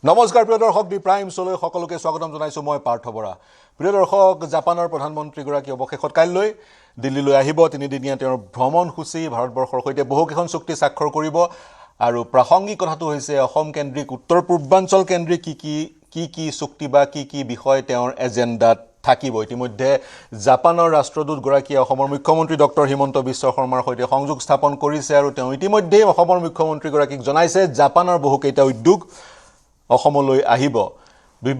নমস্কাৰ প্ৰিয় দৰ্শক দি প্ৰাইম শোলৈ সকলোকে স্বাগতম জনাইছো মই পাৰ্থ বৰা প্ৰিয় দৰ্শক জাপানৰ প্ৰধানমন্ত্ৰী গৰাকী অৱশেষত কাইলৈ দিল্লীলৈ আহিব তিনিদিনীয়া তেওঁৰ ভ্ৰমণসূচী ভাৰতবৰ্ষৰ সৈতে বহুকেইখন চুক্তি স্বাক্ষৰ কৰিব আৰু প্ৰাসংগিক কথাটো হৈছে অসম কেন্দ্ৰিক উত্তৰ পূৰ্বাঞ্চল কেন্দ্ৰিক কি চুক্তি বা কি বিষয় তেওঁৰ এজেন্ডাত থাকিব ইতিমধ্যে জাপানৰ ৰাষ্ট্ৰদূত গৰাকীয়ে অসমৰ মুখ্যমন্ত্ৰী ডক্টৰ হিমন্ত বিশ্ব শৰ্মাৰ সৈতে সংযোগ স্থাপন কৰিছে আৰু তেওঁ ইতিমধ্যে অসমৰ মুখ্যমন্ত্ৰী গৰাকীক জনাইছে জাপানৰ বহুকেইটা উদ্যোগ অসমলৈ আহিব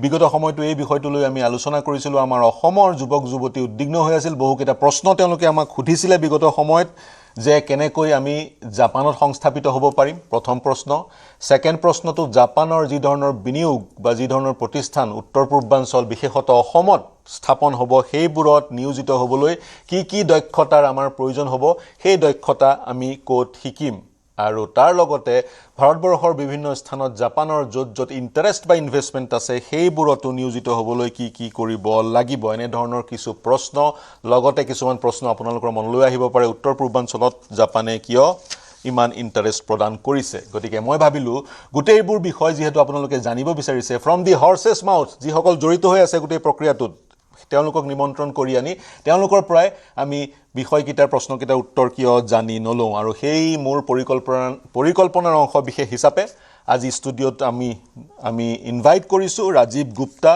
বিগত সময়টো এই বিষয়টো লৈ আমি আলোচনা কৰিছিলো আমাৰ অসমৰ যুৱক যুৱতী উদ্বিগ্ন হৈ আছিল বহুকেইটা প্ৰশ্ন তেওঁলোকে আমাক সুধিছিলে বিগত সময়ত যে কেনেকৈ আমি জাপানত সংস্থাপিত হ'ব পাৰিম প্ৰথম প্ৰশ্ন সেকেন্ড প্ৰশ্নটো জাপানৰ যি ধৰণৰ বিনিয়োগ বা যি ধৰণৰ প্ৰতিষ্ঠান উত্তৰ পূৰ্বাঞ্চল বিশেষত অসমত স্থাপন হ'ব সেইবোৰত নিয়োজিত হ'বলৈ কি দক্ষতাৰ আমাৰ প্ৰয়োজন হ'ব সেই দক্ষতা আমি ক'ত শিকিম আৰু তাৰ লগতে ভাৰতবৰ্ষৰ বিভিন্ন স্থানত জাপানৰ য'ত ইন্টাৰেষ্ট বা ইনভেষ্টমেন্ট আছে সেইবোৰতো নিয়োজিত হ'বলৈ কি কৰিব লাগিব এনে ধৰণৰ কিছু প্ৰশ্ন লগতে কিছুমান প্ৰশ্ন আপোনালোকৰ মনলৈ আহিব পাৰে উত্তৰ পূৰ্বাঞ্চলত জাপানে কিয় ইমান ইন্টাৰেষ্ট প্ৰদান কৰিছে গতিকে মই ভাবিলো গোটেইবোৰ বিষয় যেহেতু আপোনালোকে জানিব বিচাৰিছে ফ্ৰম দি হৰ্সেছ মাউথ যি সকল জড়িত হৈ আছে গোটেই প্ৰক্ৰিয়াটোত তেওঁলোকক নিমন্ত্ৰণ কৰি আনি তেওঁলোকৰ পৰাই আমি বিষয়কিটাৰ প্ৰশ্নকিটাৰ উত্তৰ কিয় জানি নলওঁ আৰু সেই মোৰ পৰিকল্পনাৰ অংশ বিশেষ হিচাপে আজি ষ্টুডিঅ'ত আমি ইনভাইট কৰিছো ৰাজীৱ গুপ্তা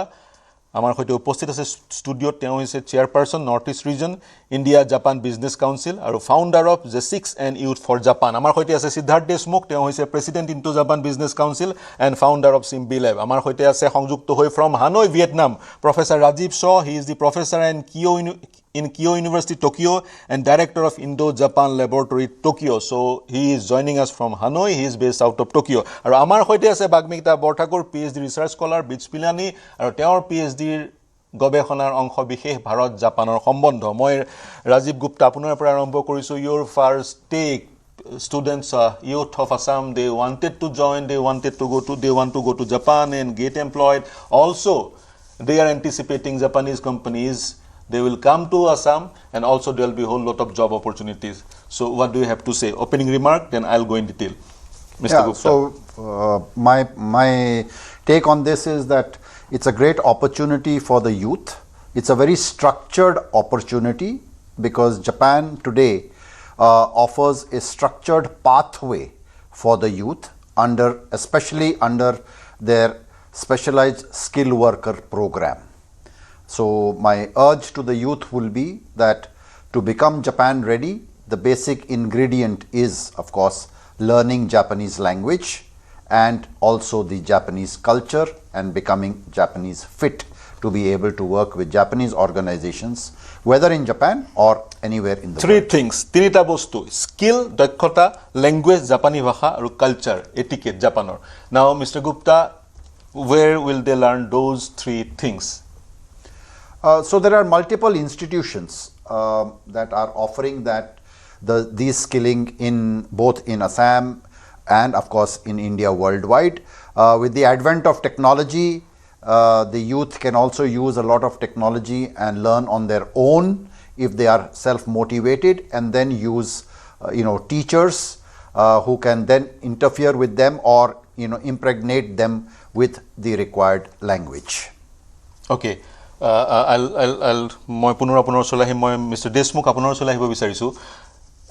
আমাৰ সৈতে উপস্থিত আছে ষ্টুডিঅ'ত তেওঁ হৈছে chairperson North East region India Japan business council আৰু ফাউণ্ডাৰ অফ জে6 এণ্ড ইউথ ফৰ জাপান আমাৰ সৈতে আছে সিদ্ধাৰ্থ দেশমুখ তেওঁ হৈছে president into Japan business council and founder of চিম্বি লেব আমাৰ সৈতে আছে সংযুক্ত হৈ from Hanoi Vietnam professor Rajiv Shaw he is the professor in Kyoto University, Tokyo, and director of Indo-Japan Laboratory, Tokyo. So he is joining us from Hanoi. He is based out of Tokyo. And Amar hoite ase Bagmikta Borthakur, PhD research scholar, Beach Pilani, and Teor PhD গবেষণাৰ অংশ বিশেষ ভাৰত জাপানৰ সম্বন্ধ মই ৰাজীৱ গুপ্তা আপোনাৰ পৰা আৰম্ভ কৰিছো your first take students youth of Assam they want to go to Japan and get employed also they are anticipating Japanese companies they will come to Assam and also there will be a whole lot of job opportunities. So what do you have to say? Opening remark, then I'll go in detail. Mr. Gupta. So my take on this is that it's a great opportunity for the youth. It's a very structured opportunity because Japan today offers a structured pathway for the youth especially under their specialized skill worker program. So my urge to the youth will be that to become Japan ready, the basic ingredient is of course learning Japanese language and also the Japanese culture and becoming Japanese fit to be able to work with Japanese organizations whether in Japan or anywhere in the Three world. things, tinita bostu, skill, dakhota, language, Japanese bhasha and culture, etiquette, Japanor. Now Mr. Gupta, where will they learn those three things? So there are multiple institutions that are offering these skilling in both in Assam and of course in India worldwide. With the advent of technology, the youth can also use a lot of technology and learn on their own if they are self-motivated and then use teachers who can then interfere with them or impregnate them with the required language. Okay. I'll মই পুনৰ আপোনাৰ ওচৰলৈ আহিম মই mister Deshmukh আপোনাৰ ওচৰলৈ আহিব বিচাৰিছো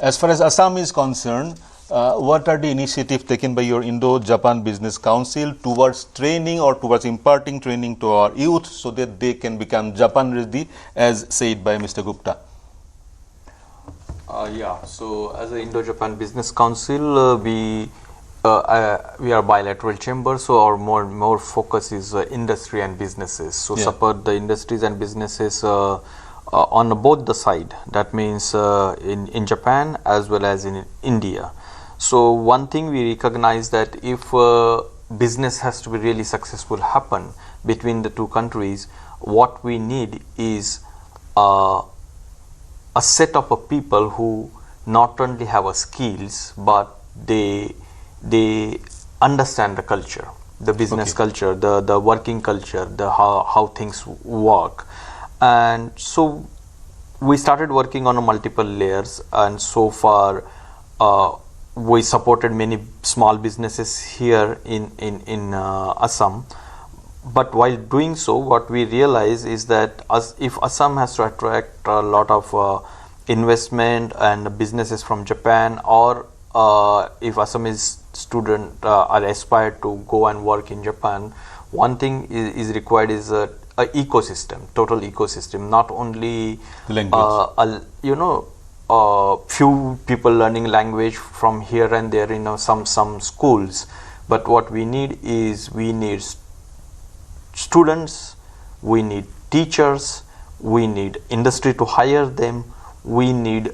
as far as Assam is concerned what are the initiative taken by your Indo-Japan Business Council towards training or towards imparting training to our youth so that they can become Japan ready as said by Mr. Gupta? So as an Indo-Japan Business Council we are bilateral chamber, so our more focus is industry and businesses. So support the industries and businesses on both the side. That means in Japan as well as in India. So one thing we recognize that if business has to be really successful happen between the two countries, what we need is a set of people who not only have a skills but they understand the culture, the business culture, the working culture, how things work. And so we started working on multiple layers and so far we supported many small businesses here in Assam. But while doing so, what we realize is that if Assam has to attract a lot of investment and businesses from Japan, or if Assamese students are aspired to go and work in Japan, one thing is required is a ecosystem, total ecosystem, not only language. Few people learning language from here and there in some schools, but what we need is students, we need teachers, we need industry to hire them, we need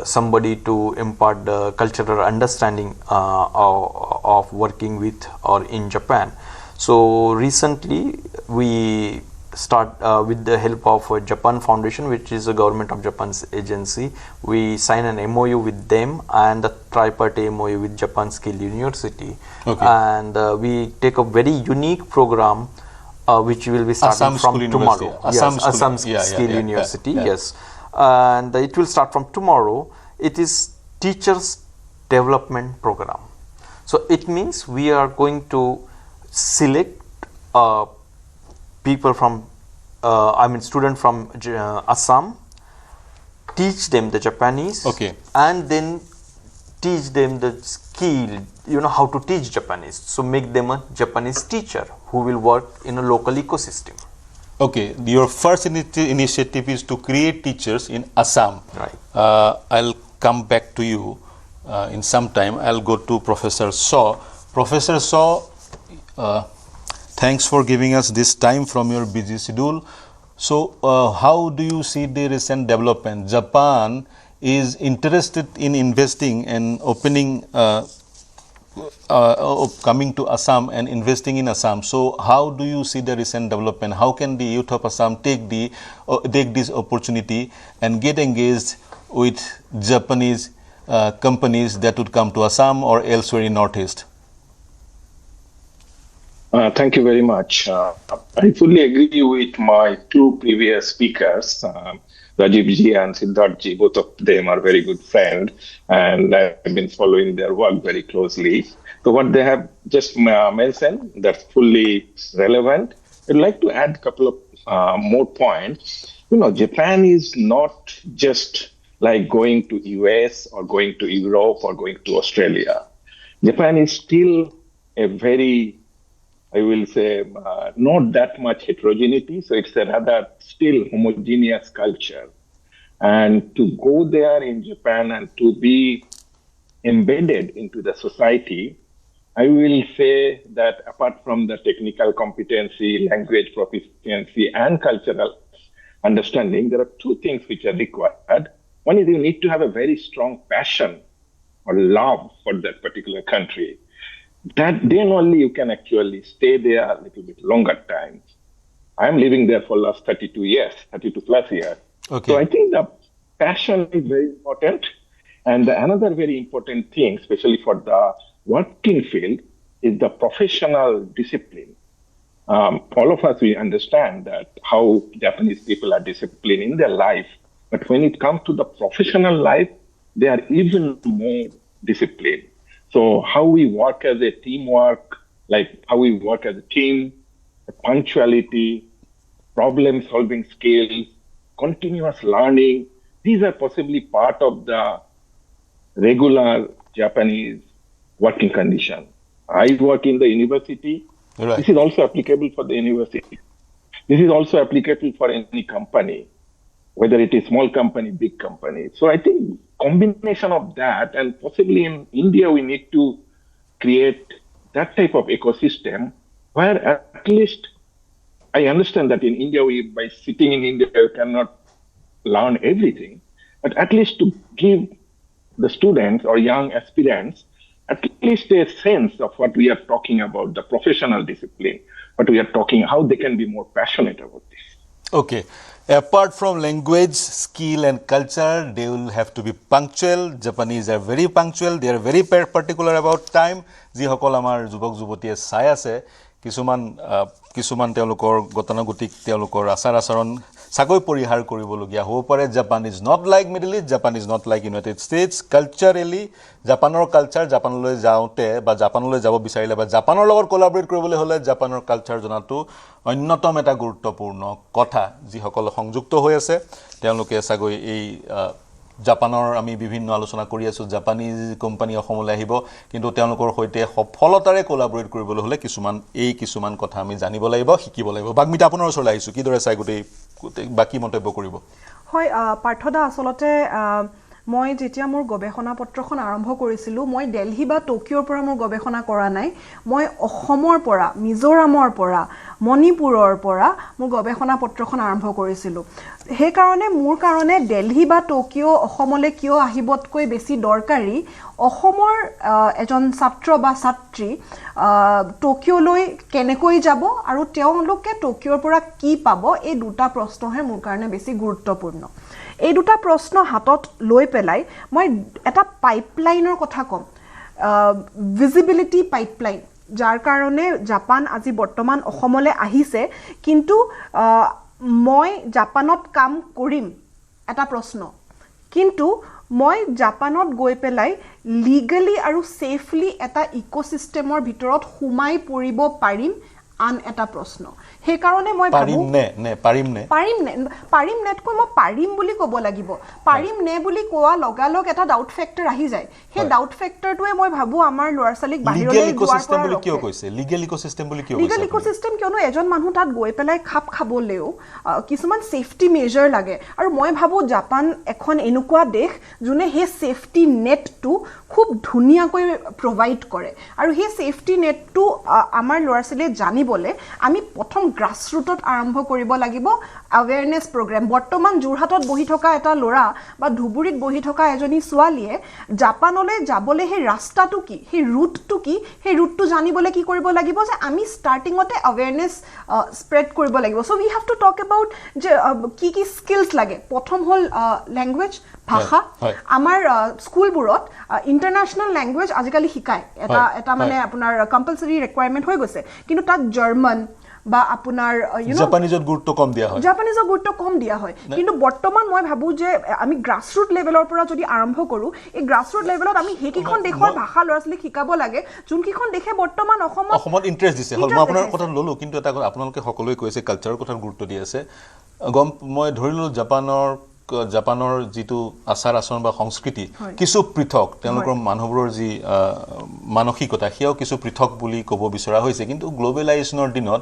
somebody to impart the cultural understanding of working with or in Japan. So recently we start with the help of Japan Foundation, which is a government of Japan's agency. We sign an MOU with them and a tripartite MOU with Japan Skill University. Okay. And we take a very unique program which will be starting Assam from School tomorrow. University. Assam Skill University, yes. And it will start from tomorrow. It is teachers development program. So it means we are going to select people from, student from Assam, teach them the Japanese, Okay. and then teach them the skill, how to teach Japanese. So make them a Japanese teacher who will work in a local ecosystem. Okay, your first initiative is to create teachers in Assam. Right. I'll come back to you in some time. I'll go to Professor Shaw. Professor Shaw, thanks for giving us this time from your busy schedule. So, how do you see the recent development? Japan is interested in investing and opening, coming to Assam and investing in Assam. So, how do you see the recent development? How can the youth of Assam take this opportunity and get engaged with Japanese companies that would come to Assam or elsewhere in Northeast? Thank you very much. I fully agree with my two previous speakers, Rajiv ji and Siddharth ji. Both of them are very good friends, and I've been following their work very closely. So what they have just mentioned, that's fully relevant. I'd like to add a couple of more points. Japan is not just like going to US or going to Europe or going to Australia. Japan is still a very, I will say, not that much heterogeneity. So it's a rather still homogeneous culture. And to go there in Japan and to be embedded into the society, I will say that apart from the technical competency, language proficiency, and cultural understanding, there are two things which are required. One is you need to have a very strong passion or love for that particular country. That then only you can actually stay there a little bit longer time. I'm living there for last 32 plus years. Okay. So I think the passion is very important. And another very important thing, especially for the working field, is the professional discipline. All of us, we understand that how Japanese people are disciplined in their life. But when it comes to the professional life, they are even more disciplined. So how we work as a teamwork, like how we work as a team, punctuality, problem-solving skills, continuous learning, these are possibly part of the regular Japanese working condition. I work in the university. Right. This is also applicable for the university. This is also applicable for any company, whether it is small company, big company. So I think combination of that, and possibly in India, we need to create that type of ecosystem where at least I understand that in India, by sitting in India, you cannot learn everything, but at least to give the students or young aspirants at least a sense of what we are talking about, the professional discipline, what we are talking, how they can be more passionate about this. Okay. Apart from language, skill and culture, they will have to be punctual. Japanese are very punctual. They are very particular about time. যিসকল আমাৰ যুৱক যুৱতীয়ে চাই আছে কিছুমান তেওঁলোকৰ গতানুগতিক তেওঁলোকৰ আচাৰ আচৰণ চাকৈ পৰিহাৰ কৰিবলগীয়া হ'ব পাৰে Japan is not like middle East Japan is not like United states culturally জাপানৰ কালচাৰ জাপানলৈ যাওঁতে বা জাপানলৈ যাব বিচাৰিলে বা জাপানৰ লগত কোলাবৰেট কৰিবলৈ হ'লে জাপানৰ কালচাৰ জনাটো অন্যতম এটা গুৰুত্বপূৰ্ণ কথা যিসকল সংযুক্ত হৈ আছে তেওঁলোকে চাগৈ এই জাপানৰ আমি বিভিন্ন আলোচনা কৰি আছো জাপানীজ কোম্পানী অসমলৈ আহিব কিন্তু তেওঁলোকৰ সৈতে সফলতাৰে কোলাবৰেট কৰিবলৈ হ'লে কিছুমান কথা আমি জানিব লাগিব শিকিব লাগিব বাগমিতা আপোনাৰ ওচৰলৈ আহিছো কি দৰে চাই গোটেই বাকি মন্তব্য কৰিব হয় পাৰ্থদা আসলতে মই যেতিয়া মোৰ গৱেষণা পত্ৰখন আৰম্ভ কৰিছিলো মই দিল্লী বা টকিঅ'ৰ পৰা মোৰ গৱেষণা কৰা নাই মই অসমৰ পৰা মিজোৰামৰ পৰা মণিপুৰৰ পৰা মোৰ গৱেষণা পত্ৰখন আৰম্ভ কৰিছিলো হে কাৰণে মোৰ কাৰণে দিল্লী বা টকিঅ' অসমলৈ কিয় আহিবতকৈ বেছি দৰকাৰী অসমৰ এজন ছাত্ৰ বা ছাত্ৰী টকিঅ'লৈ কেনেকৈ যাব আৰু তেওঁলোকে টকিঅ'ৰ পৰা কি পাব এই দুটা প্ৰশ্নহে মোৰ কাৰণে বেছি গুৰুত্বপূৰ্ণ এই দুটা প্ৰশ্ন হাতত লৈ পেলাই মই এটা পাইপলাইনৰ কথা কম ভিজিবিলিটি পাইপলাইন যাৰ কাৰণে জাপান আজি বৰ্তমান অসমলৈ আহিছে কিন্তু মই জাপানত কাম কৰিম এটা প্ৰশ্ন কিন্তু মই জাপানত গৈ পেলাই লিগেলি আৰু সেফলি এটা ইকোসিস্টেমৰ ভিতৰত সোমাই পৰিব পাৰিম আন এটা প্ৰশ্ন হে কাৰণে মই ভাবো পাৰিম নেটকৈ মই পাৰিম বুলি ক'ব লাগিব পাৰিম নে বুলি কোৱা লগালগ এটা ডাউট ফেক্টৰ আহি যায় হে ডাউট ফেক্টৰটোৱে মই ভাবো আমাৰ ল'ৰা-ছোৱালীক বাহিৰলৈ যোৱাৰ পৰা বুলি কিয় কৈছে লিগেল ইকোসিস্টেম বুলি কিয় কৈছে লিগেল ইকোসিস্টেম কিয়নো এজন মানুহ তাত গৈ পেলাই খাপ খাবলেও কিছুমান সেফটি মেজাৰ লাগে আৰু মই ভাবো জাপান এখন এনেকুৱা দেশ যোনে হে সেফটি নেটটো খুব ধুনিয়াকৈ প্ৰভাইড কৰে আৰু হে সেফটি নেটটো আমাৰ ল'ৰা-ছোৱালীয়ে জানিবলে আমি প্ৰথম গ্ৰাসৰুটত আৰম্ভ কৰিব লাগিব অ্যাৱেৰনেছ প্ৰগ্ৰাম বৰ্তমান জুৰহাটত বহি থকা এটা ল'ৰা বা ধুবুৰীত বহি থকা এজনী ছোৱালীয়ে জাপানলৈ যাবলৈ হে ৰাস্তাটো কি হে ৰুটটো কি হে ৰুটটো জানিবলৈ কি কৰিব লাগিব যে আমি ষ্টাৰ্টিংতে অ্যাৱেৰনেছ স্প্ৰেড কৰিব লাগিব so we have to talk about যে কি স্কিলছ লাগে প্ৰথম হল ল্যাঙ্গুৱেজ ভাষা আমাৰ স্কুলবোৰত ইন্টাৰনেশ্যনেল ল্যাঙ্গুৱেজ আজিকালি শিকায় এটা মানে আপোনাৰ কম্পালসৰি ৰিকুৱাৰমেন্ট হৈ গৈছে কিন্তু তাত জাৰ্মান বা আপোনাৰ জাপানীজত গুৰুত্ব কম দিয়া হয় কিন্তু বৰ্তমান মই ভাবো যে আমি গ্ৰাসৰুট লেভেলৰ পৰা যদি আৰম্ভ কৰো এই গ্ৰাসৰুট লেভেলত আমি হেকিখন দেশৰ ভাষা ল'ৰা-ছোৱালীক শিকাব লাগে যোনকিখন দেখে বৰ্তমান অসমত ইন্টাৰেষ্ট দিছে হল মই আপোনাৰ কথা ললো কিন্তু এটা আপোনালোকে সকলোৱে কৈছে কালচাৰৰ কথা গুৰুত্ব দি আছে মই ধৰিলো জাপানৰ যিটো আচাৰ আচৰণ বা সংস্কৃতি কিছু পৃথক তেওঁলোকৰ মানুহবোৰৰ যি মানসিকতা হিয়াও কিছু পৃথক বুলি ক'ব বিচৰা হৈছে কিন্তু গ্লোবেলাইজেশ্যনৰ দিনত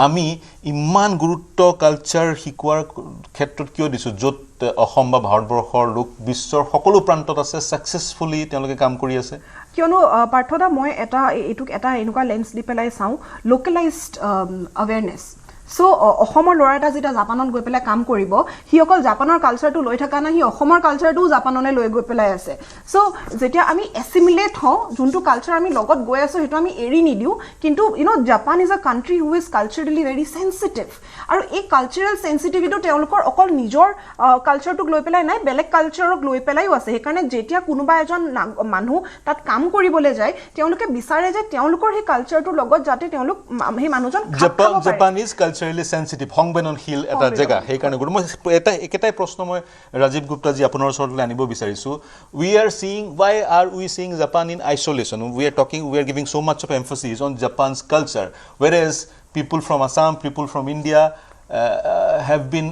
আমি ইমান গুৰুত্ব কালচাৰ শিকোৱাৰ ক্ষেত্ৰত কিয় দিছো য'ত অসম বা ভাৰতবৰ্ষৰ লোক বিশ্বৰ সকলো প্ৰান্তত আছে সাকসেসফুলি তেওঁলোকে কাম কৰি আছে কিয়নো পাৰ্থদা মই এটা এনেকুৱা লেন্স দি পেলাই চাওঁ লোকেলাইজড অ্যাৱেৰনেছ সো অসমৰ ল'ৰা এটা যেটা জাপানত গৈ পেলাই কাম কৰিব হি অকল জাপানৰ কালচাৰটো লৈ থকা নাই হি অসমৰ কালচাৰটো জাপানলৈ লৈ গৈ পেলাই আছে সো যেতিয়া আমি এছিমিলেট হওঁ যোনটো কালচাৰ আমি লগত গৈ আছো হেতু আমি এৰি নিদিও কিন্তু Japan is a country who is culturally very sensitive আৰু এই কালচাৰেল সেনসিটিভিটি তেওঁলোকৰ অকল নিজৰ কালচাৰটোক লৈ পেলাই নাই বেলেগ কালচাৰক লৈ পেলাইও আছে সেইকাৰণে যেতিয়া কোনোবা এজন মানুহ তাত কাম কৰিবলৈ যায় তেওঁলোকে বিচাৰে যে তেওঁলোকৰ সেই কালচাৰটোৰ লগত যাতে তেওঁলোক সেই মানুহজন জাপানীজ কালচাৰেলি সেনসিটিভ সংবেদনশীল এটা জায়গা সেই কাৰণে মই একেটাই প্ৰশ্ন মই ৰাজীৱ গুপ্তাজি আপোনাৰ ওচৰলৈ আনিব বিচাৰিছো we are seeing Japan in isolation we are giving so much of emphasis on Japan's culture whereas people from Assam people from India have been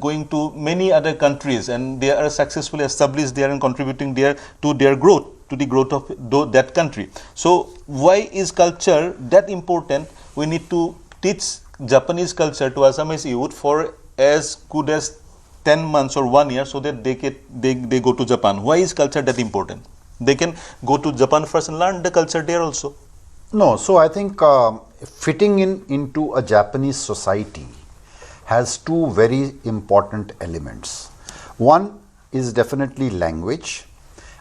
going to many other countries and they are successfully established there and contributing there to their growth to the growth of that country so why is culture that important we need to teach Japanese culture to Assamese youth for as good as 10 months or 1 year so that they go to Japan. Why is culture that important? They can go to Japan first and learn the culture there also. No, so I think fitting into a Japanese society has two very important elements. One is definitely language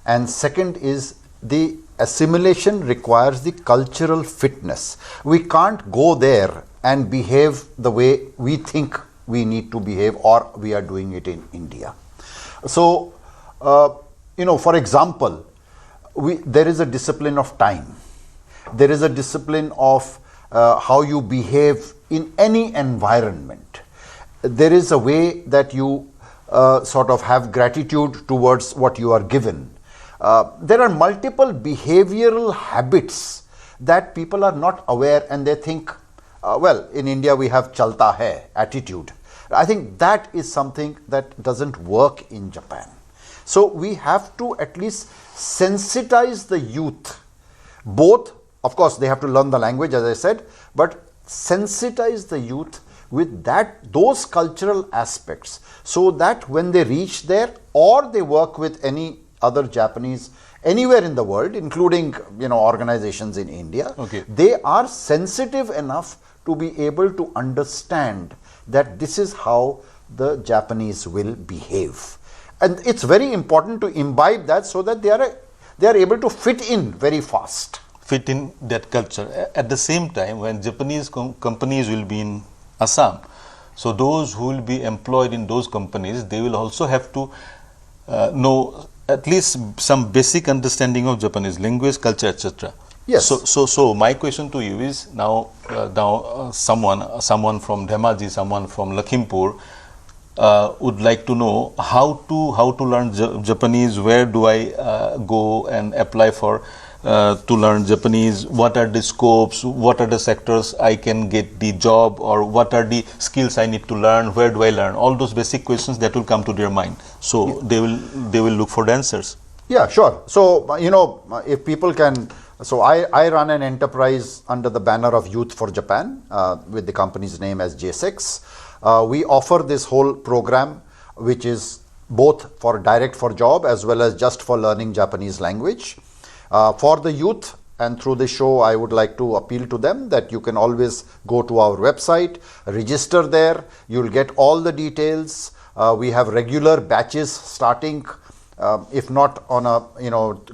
and second is the assimilation requires the cultural fitness. We can't go there and behave the way we think we need to behave or we are doing it in India. So, for example, there is a discipline of time. There is a discipline of how you behave in any environment. there is a way that you sort of have gratitude towards what you are given. There are multiple behavioral habits that people are not aware, and they think, well, in India we have chalta hai attitude. I think that is something that doesn't work in Japan. So we have to at least sensitize the youth. Both, of course, they have to learn the language, as I said, but sensitize the youth with those cultural aspects, so that when they reach there or they work with any other Japanese anywhere in the world, including organizations in India, they are sensitive enough to be able to understand that this is how the Japanese will behave. And it's very important to imbibe that, so that they are able to fit in very fast. Fit in that culture. At the same time, when Japanese companies will be in Assam, so those who will be employed in those companies, they will also have to know at least some basic understanding of Japanese language, culture, etc. Yes. So my question to you is, now someone from Dhemaji, someone from Lakhimpur would like to know how to learn Japanese. Where do I go and apply for to learn Japanese? What are the scopes? What are the sectors I can get the job, or what are the skills I need to learn? Where do I learn? All those basic questions that will come to their mind. So they will look for the answers. Yeah, sure. So if people can. So I run an enterprise under the banner of Youth for Japan with the company's name as J6. We offer this whole program, which is both for direct for job as well as just for learning Japanese language. For the youth, and through the show, I would like to appeal to them that you can always go to our website, register there. You'll get all the details. We have regular batches starting. If not on a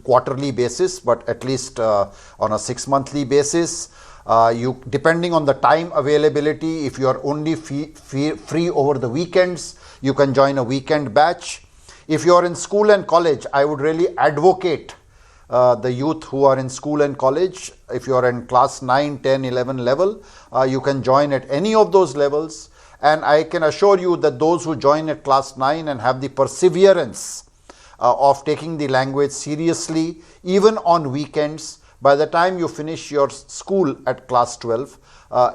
quarterly basis, but at least on a 6-monthly basis. You, depending on the time availability, if you are only free over the weekends, you can join a weekend batch. If you are in school and college, I would really advocate the youth who are in school and college. If you are in class 9, 10, 11 level, you can join at any of those levels. And I can assure you that those who join at class 9 and have the perseverance of taking the language seriously, even on weekends, by the time you finish your school at class 12,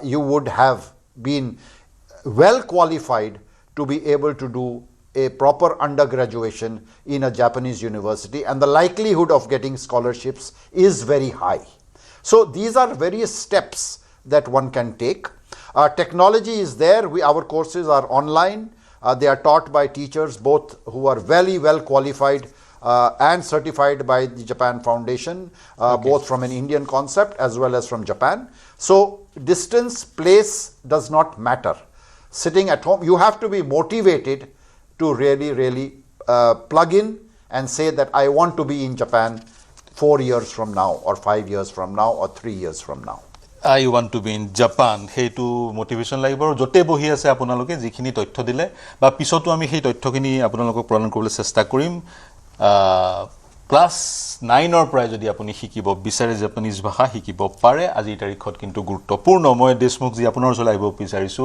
you would have been well qualified to be able to do a proper undergraduation in a Japanese university, and the likelihood of getting scholarships is very high. So these are various steps that one can take. Technology is there. Our courses are online. They are taught by teachers both who are very well qualified and certified by the Japan Foundation, both from an Indian concept as well as from Japan. So distance, place does not matter. Sitting at home, you have to be motivated to really plug in and say that I want to be in Japan 4 years from now, or 5 years from now, or 3 years from now. I want to be in Japan. সেইটো motivation লাগিব আৰু যতে বহি আছে আপোনালোকে যিখিনি তথ্য দিলে বা পিছতো আমি সেই তথ্যখিনি আপোনালোকক প্ৰদান কৰিবলৈ চেষ্টা কৰিম। ক্লাছ 9 ৰ পৰাই যদি আপুনি শিকিব বিচাৰে জাপানীজ ভাষা শিকিব পাৰে, আজিৰ তাৰিখত কিন্তু গুৰুত্বপূৰ্ণ। মই দেশমুখ যি আপোনাৰ ওচৰলৈ আহিব বিচাৰিছো,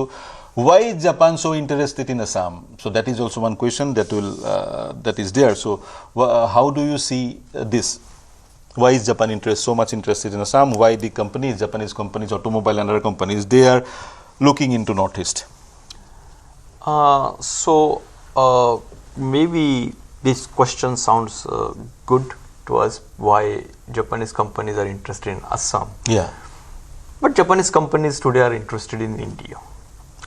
why is Japan so interested in Assam? So that is also one question that is there. So how do you see this? Why is Japan so much interested in Assam? Why the companies, Japanese companies, automobile and other companies, they are looking into Northeast? Maybe this question sounds good to us, why Japanese companies are interested in Assam. Yeah. But Japanese companies today are interested in India.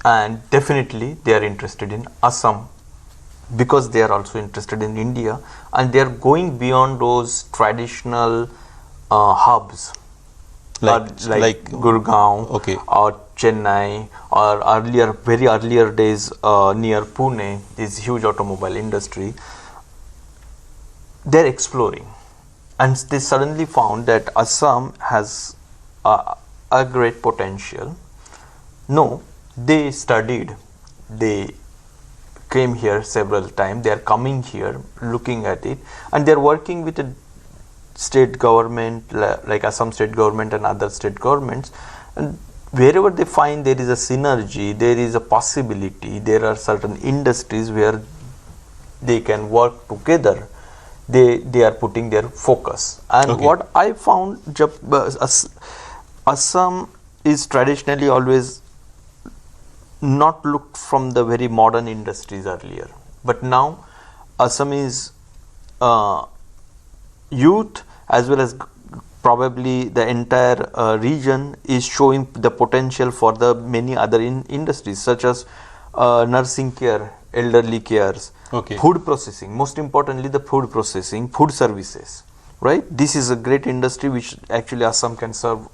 And definitely they are interested in Assam, because they are also interested in India, and they are going beyond those traditional hubs like Gurgaon, or Chennai, or very earlier days near Pune, this huge automobile industry. They are exploring, and they suddenly found that Assam has a great potential. No, they studied, they came here several times, they are coming here, looking at it, and they are working with a state government like Assam state government and other state governments, and wherever they find there is a synergy, there is a possibility, there are certain industries where they can work together, they are putting their focus. And what I found, Assam is traditionally always not looked from the very modern industries earlier, but now Assamese youth as well as probably the entire region is showing the potential for the many other industries such as nursing care, elderly cares, food processing, most importantly the food processing, food services, right? This is a great industry which actually Assam can serve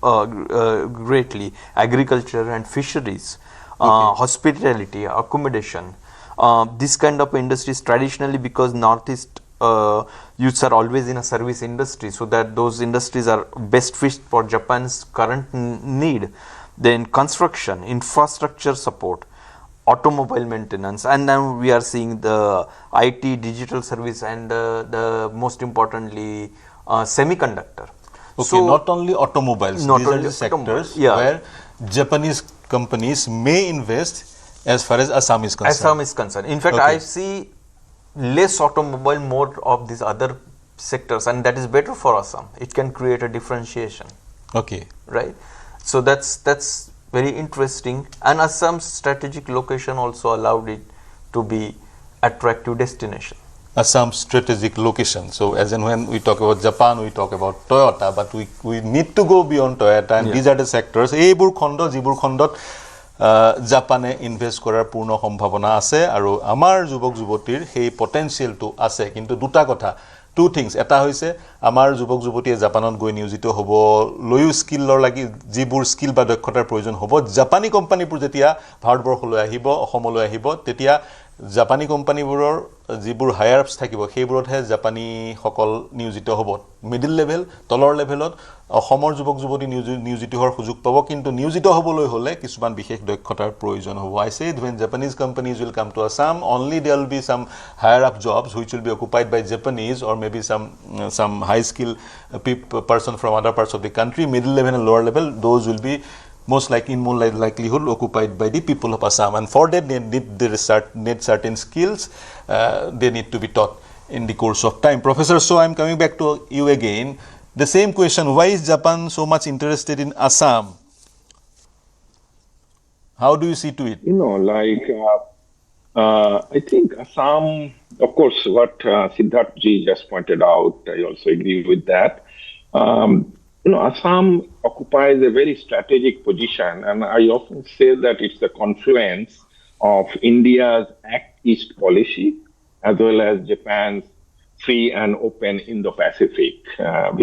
greatly. Agriculture and fisheries, hospitality, accommodation, this kind of industries traditionally, because Northeast youths are always in a service industry, so that those industries are best fit for Japan's current need. Then construction, infrastructure support, automobile maintenance, and now we are seeing the IT, digital service, and the most importantly semiconductor. So not only automobiles, these are the sectors where Japanese companies may invest as far as Assam is concerned. Assam is concerned. In fact, I see less automobile, more of these other sectors, and that is better for Assam. It can create a differentiation. Right. So that's very interesting, and Assam's strategic location also allowed it to be attractive destination. Assam's strategic location. So as and when we talk about Japan, we talk about Toyota, but we need to go beyond Toyota, and these are the sectors. Eibur khondo, jibur khondot Japane invest korar purno সম্ভাৱনা আছে আৰু আমাৰ যুৱক যুৱতীৰ সেই পটেনশিয়ালটো আছে কিন্তু দুটা কথা টু থিংস এটা হৈছে আমাৰ যুৱক যুৱতীয়ে জাপানত গৈ নিয়োজিত হ'ব লয়ু স্কিলৰ লাগি যিবোৰ স্কিল বা দক্ষতাৰ প্ৰয়োজন হ'ব জাপানী কোম্পানীবোৰ যেতিয়া ভাৰতবৰ্ষলৈ আহিব অসমলৈ আহিব তেতিয়া জাপানী কোম্পানীবোৰৰ যিবোৰ হায়াৰ আপছ থাকিব সেইবোৰতহে জাপানী সকল নিয়োজিত হ'ব মিডল লেভেল তলৰ লেভেলত অসমৰ যুৱক যুৱতী নিয়োজিত হোৱাৰ সুযোগ পাব কিন্তু নিয়োজিত হ'বলৈ হলে কিছুমান বিশেষ দক্ষতাৰ প্ৰয়োজন হ'ব I said when Japanese companies will come to Assam only there will be some higher up jobs which will be occupied by Japanese or maybe some high skill person from other parts of the country middle level and lower level those will be most likely in more likelihood occupied by the people of Assam, and for that they need certain skills they need to be taught in the course of time. Professor, so I'm coming back to you again. The same question, why is Japan so much interested in Assam? How do you see to it? You know, like I think Assam, of course, what Siddharth ji just pointed out, I also agree with that. You know, Assam occupies a very strategic position, and I often say that it's the confluence of India's Act East policy as well as Japan's free and open Indo-Pacific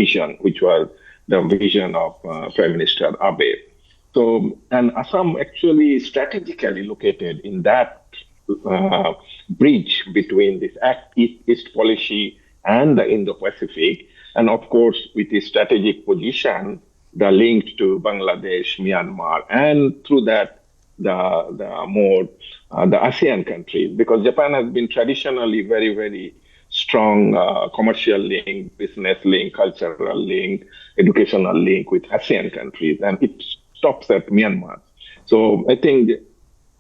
vision, which was the vision of Prime Minister Abe. So, and Assam actually is strategically located in that bridge between this Act East policy and the Indo-Pacific. And of course, with its strategic position, the link to Bangladesh, Myanmar, and through that, the ASEAN countries, because Japan has been traditionally very, very strong commercial link, business link, cultural link, educational link with ASEAN countries, and it stops at Myanmar. So I think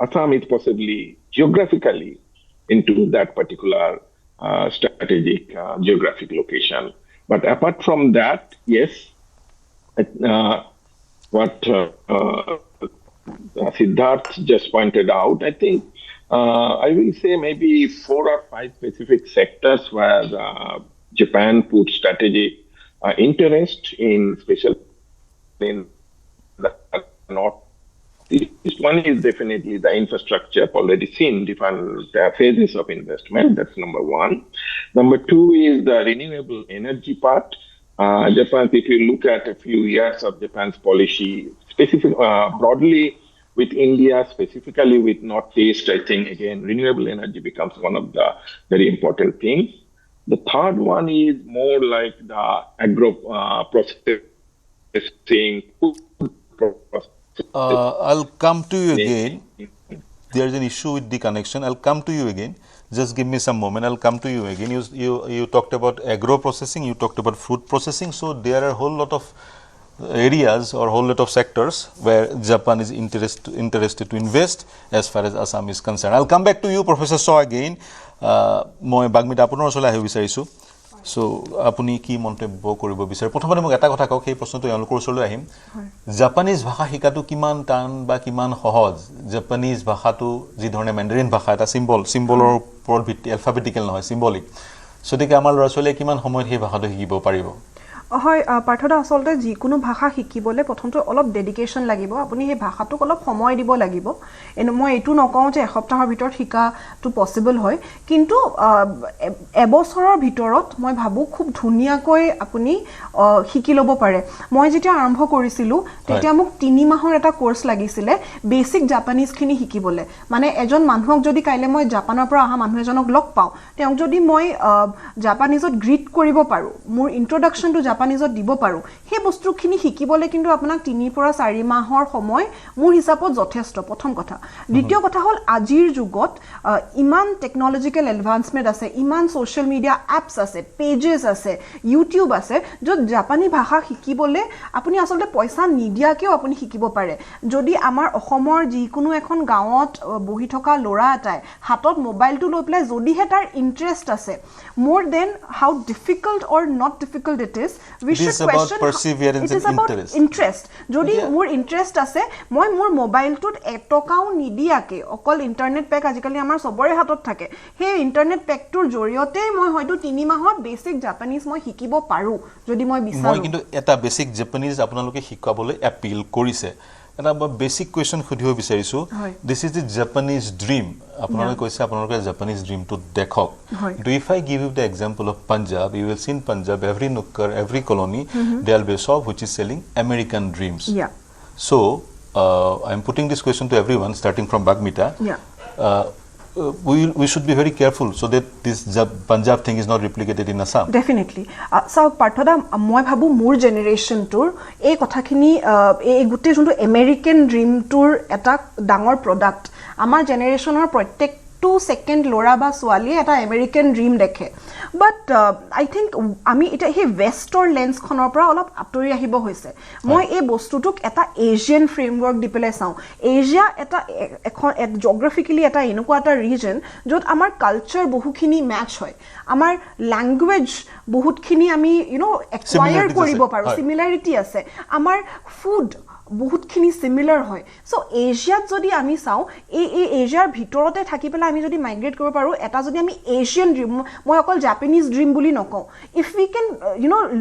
Assam is possibly geographically into that particular strategic geographic location. But apart from that, yes, what Siddharth just pointed out, I think I will say maybe 4 or 5 specific sectors where Japan put strategic interest in, especially in the Northeast. One is definitely the infrastructure, already seen different phases of investment. That's number one. Number two is the renewable energy part. Japan, if you look at a few years of Japan's policy, specific broadly with India, specifically with Northeast, I think again renewable energy becomes one of the very important things. The third one is more like the agro processing, food processing. I'll come to you again. There's an issue with the connection. I'll come to you again. Just give me some moment. I'll come to you again. You talked about agro processing. You talked about food processing. So there are a whole lot of areas or whole lot of sectors where Japan is interested to invest as far as Assam is concerned. I'll come back to you, Professor Shaw, again. মই বাগমিতা আপোনাৰ ওচৰলৈ আহিব বিচাৰিছোঁ so আপুনি কি মন্তব্য কৰিব বিচাৰে প্ৰথমতে মোক এটা কথা কওক সেই প্ৰশ্নটো তেওঁলোকৰ ওচৰলৈ আহিম জাপানীজ ভাষা শিকাটো কিমান টান বা কিমান সহজ জাপানীজ ভাষাটো যি ধৰণে মেণ্ডাৰিন ভাষা এটা চিম্বলৰ ওপৰত ভিত্তি এলফাবেটিকেল নহয় চিম্বলিক সতিকে আমাৰ ল'ৰা ছোৱালীয়ে কিমান সময়ত সেই ভাষাটো শিকিব পাৰিব হয় পাঠদা আসলতে যিকোনো ভাষা শিকিবলৈ প্ৰথমতে অলপ ডেডিকেশ্যন লাগিব আপুনি সেই ভাষাটোক অলপ সময় দিব লাগিব মই এইটো নকওঁ যে এসপ্তাহৰ ভিতৰত শিকাটো পসিবল হয় কিন্তু এবছৰৰ ভিতৰত মই ভাবো খুব ধুনীয়াকৈ আপুনি শিকি ল'ব পাৰে মই যেতিয়া আৰম্ভ কৰিছিলোঁ তেতিয়া মোক 3 মাহৰ এটা কোৰ্স লাগিছিলে বেসিক জাপানীজ খিনি শিকিবলৈ মানে এজন মানুহক যদি কাইলে মই জাপানৰ পৰা অহা মানুহ এজনক লগ পাওঁ তেওঁক যদি মই জাপানীজত গ্ৰীট কৰিব পাৰো মোৰ ইন্ট্ৰোডাকচন টু জাপানীজত দিব পাৰো সেই বস্তুখিনি শিকিবলৈ কিন্তু আপোনাক 3 পৰা 4 মাহৰ সময় মোৰ হিচাপত যথেষ্ট প্ৰথম কথা দ্বিতীয় কথা হল আজিৰ যুগত ইমান টেকনলজিক্যাল এডভান্সমেন্ট আছে ইমান সোশ্যাল মিডিয়া এপছ আছে পেজেস আছে ইউটিউব আছে য'ত জাপানী ভাষা শিকিবলৈ আপুনি আসলে পইচা নিদিয়াকেও আপুনি শিকিব পাৰে যদি আমাৰ অসমৰ যিকোনো এখন গাঁৱত বহি থকা ল'ৰা এটাই হাতত মোবাইলটো লৈ পেলাই যদিহে তাৰ ইন্টাৰেষ্ট আছে more than how difficult or not difficult it is we should question perseverance it is and about interest jodi more interest ase moi mor mobile tut etokau nidiake okol internet pack ajikali amar sobore hatot thake he internet pack tur joriote moi hoyto 3 mahor basic japanese moi hikibo paru jodi moi bisaru moi kintu eta basic japanese apnaloke hikabole appeal korise এটা basic question খুদিব বিচাৰিছো this is the Japanese dream আপোনালোকে কৈছে আপোনালোকে Japanese dream to দেখক do if I give you the example of Punjab you will see in Punjab every নুক্কর every colony there be shop which is selling American dreams so I am putting this question to everyone starting from Bagmita we should be very careful so that this Punjab thing is not replicated in Assam. Definitely. So Parthoda moi bhabu more generation tour ei kotha khini ei gutte jonto American dream tour eta dangor product amar generation or prottek 2 second lora ba swali eta American dream dekhe but I think ami eta he western lens khonor pora olop atori ahibo hoise moi ei bostutuk eta Asian framework dipele saw Asia eta geographically eta enukwa eta region jot amar culture bohukhini match hoy amar language bohutkhini ami acquire koribo paru similarity ase amar food বহুতখিনি similar হয় so এশিয়াত যদি আমি চাও এই এশিয়াৰ ভিতৰতে থাকি পেলা আমি যদি মাইগ্ৰেট কৰিব পাৰো এটা যদি আমি এশিয়ান ড্ৰিম মই অকল জাপানিজ ড্ৰিম বুলি নকওঁ if we can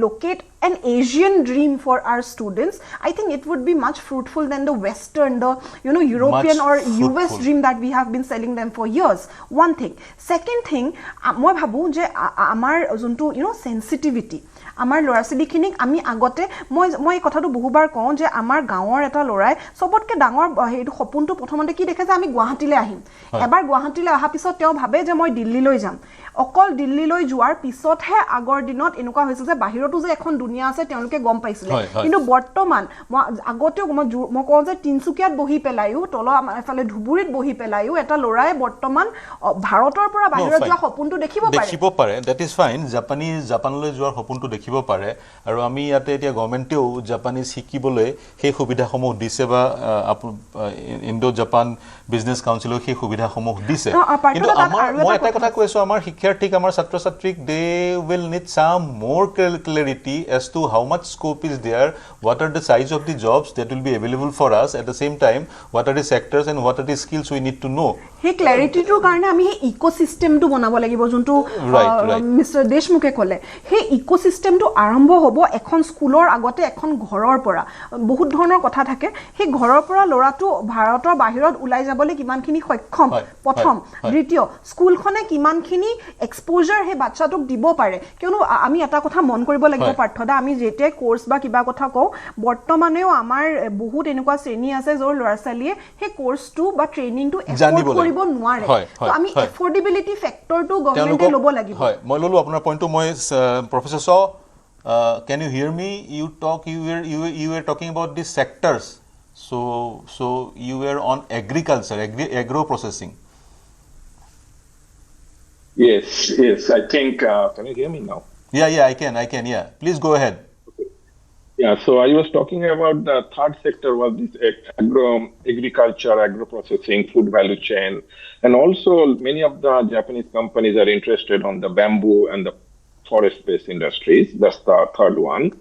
locate an Asian dream for our students I think it would be much fruitful than the western the European much or fruitful. US dream that we have been selling them for years one thing second thing মই ভাবো যে আমাৰ যোনটো sensitivity আমাৰ ল'ৰা-ছোৱালীখিনিক আমি আগতে মই কথাটো বহুবাৰ কওঁ যে আমাৰ গাঁৱৰ এটা ল'ৰাই সবতকে ডাঙৰ হেইটো সপোনটো প্ৰথমতে কি দেখে যে আমি গুৱাহাটীলৈ আহিম এবাৰ গুৱাহাটীলৈ অহা পিছত তেওঁ ভাবে যে মই দিল্লীলৈ যাম অকল দিল্লীলৈ যোৱাৰ পিছতহে আগৰ দিনত এনেকুৱা হৈছে যে বাহিৰতো যে এখন দুনিয়া আছে তেওঁলোকে গম পাইছিলে কিন্তু বৰ্তমান আগতেও মই কওঁ যে তিনচুকীয়াত বহি পেলাইও তল এফালে ধুবুৰীত বহি পেলাইও এটা ল'ৰাই বৰ্তমান ভাৰতৰ পৰা বাহিৰত যোৱা সপোনটো দেখিব পাৰে দ্যাট ইজ ফাইন জাপানলৈ যোৱাৰ সপোনটো দেখিব পাৰে আৰু আমি ইয়াতে এতিয়া গভৰ্ণমেণ্টেও জাপানীজ শিকিবলৈ সেই সুবিধাসমূহ দিছে বা ইণ্ডো জাপান বিজনেছ কাউন্সিলৰ সেই সুবিধাসমূহ দিছে কিন্তু মই এটা কথা কৈছো আমাৰ শিক্ষাৰ্থীক আমাৰ ছাত্ৰ ছাত্ৰীক দে উইল নিড সাম মোৰ clarity as to how much scope is there what are the size of the jobs that will be available for us at the same time what are the sectors and what are the skills we need to know he clarity to karone ami he ecosystem to banabo lagibo jontu Mr Deshmukhe kole he ecosystem to arambho hobo ekhon schoolor agote ekhon ghoror pora bahut dhonor kotha thake he ghoror pora lora to bharator bahirot ulai jabole kiman khini sokkhom prothom ditiyo school khone kiman khini exposure he bachcha tok dibo pare kionu ami eta kotha mon koribo lagibo পাঠদা আমি যেতে course বা কিবা কথা কও বৰ্তমানেও আমাৰ বহুত এনেকুৱা শ্ৰেণী আছে যৰ ল'ৰা-ছোৱালীয়ে হে কোর্সটো বা ট্ৰেইনিংটো এফৰ্ড কৰিব নোৱাৰে তো আমি এফৰ্ডেবিলিটি ফ্যাক্টৰটো গভৰ্ণমেণ্টে ল'ব লাগিব হয় মই ললো আপোনাৰ পইণ্টটো মই professor Shaw can you hear me you were talking about the sectors so you were on agriculture agro processing yes I think can you hear me now Yeah, I can. Yeah, please go ahead. Okay. Yeah, so I was talking about the third sector was this agriculture, agro-processing, food value chain. And also many of the Japanese companies are interested on the bamboo and the forest-based industries. That's the third one.